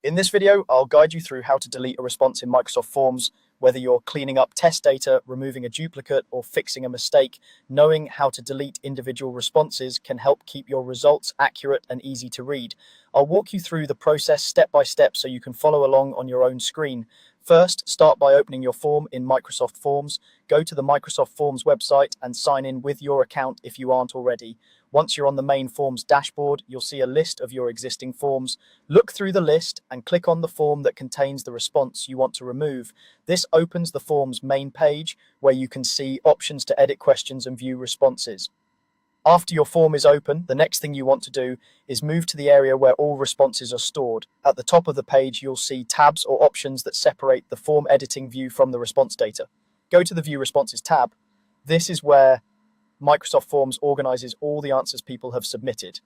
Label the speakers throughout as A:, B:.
A: In this video, I'll guide you through how to delete a response in Microsoft Forms, whether you're cleaning up test data, removing a duplicate, or fixing a mistake. Knowing how to delete individual responses can help keep your results accurate and easy to read. I'll walk you through the process step by step so you can follow along on your own screen. First, start by opening your form in Microsoft Forms. Go to the Microsoft Forms website and sign in with your account if you aren't already. Once you're on the main Forms dashboard, you'll see a list of your existing forms. Look through the list and click on the form that contains the response you want to remove. This opens the form's main page where you can see options to edit questions and view responses. After your form is open, the next thing you want to do is move to the area where all responses are stored. At the top of the page, you'll see tabs or options that separate the form editing view from the response data. Go to the View Responses tab. This is where Microsoft Forms organizes all the answers people have submitted.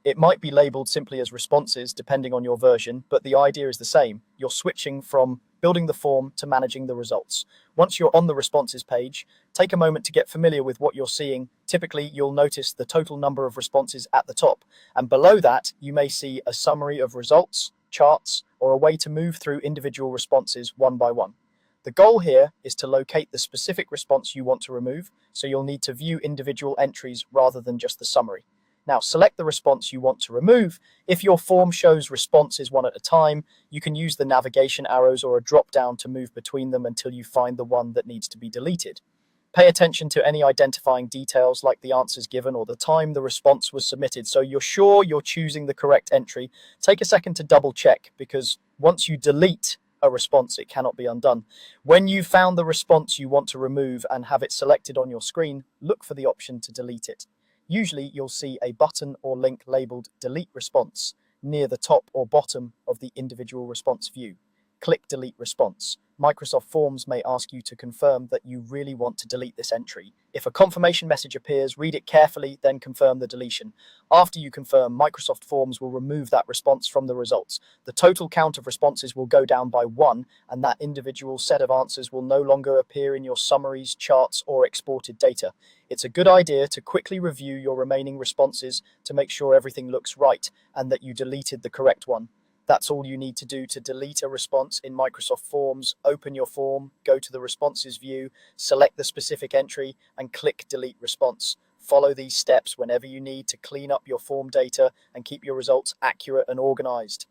A: It might be labeled simply as responses depending on your version, but the idea is the same. You're switching from building the form to managing the results. Once you're on the responses page, take a moment to get familiar with what you're seeing. Typically, you'll notice the total number of responses at the top, and below that, you may see a summary of results, charts, or a way to move through individual responses one by one. The goal here is to locate the specific response you want to remove, so you'll need to view individual entries rather than just the summary. Now, select the response you want to remove. If your form shows responses one at a time, you can use the navigation arrows or a drop-down to move between them until you find the one that needs to be deleted. Pay attention to any identifying details like the answers given or the time the response was submitted so you're sure you're choosing the correct entry. Take a second to double check because once you delete a response, it cannot be undone. When you've found the response you want to remove and have it selected on your screen, look for the option to delete it. Usually you'll see a button or link labeled Delete Response near the top or bottom of the individual response view. Click Delete Response. Microsoft Forms may ask you to confirm that you really want to delete this entry. If a confirmation message appears, read it carefully, then confirm the deletion. After you confirm, Microsoft Forms will remove that response from the results. The total count of responses will go down by 1, and that individual set of answers will no longer appear in your summaries, charts, or exported data. It's a good idea to quickly review your remaining responses to make sure everything looks right and that you deleted the correct one. That's all you need to do to delete a response in Microsoft Forms. Open your form, go to the Responses view, select the specific entry, and click Delete Response. Follow these steps whenever you need to clean up your form data and keep your results accurate and organized.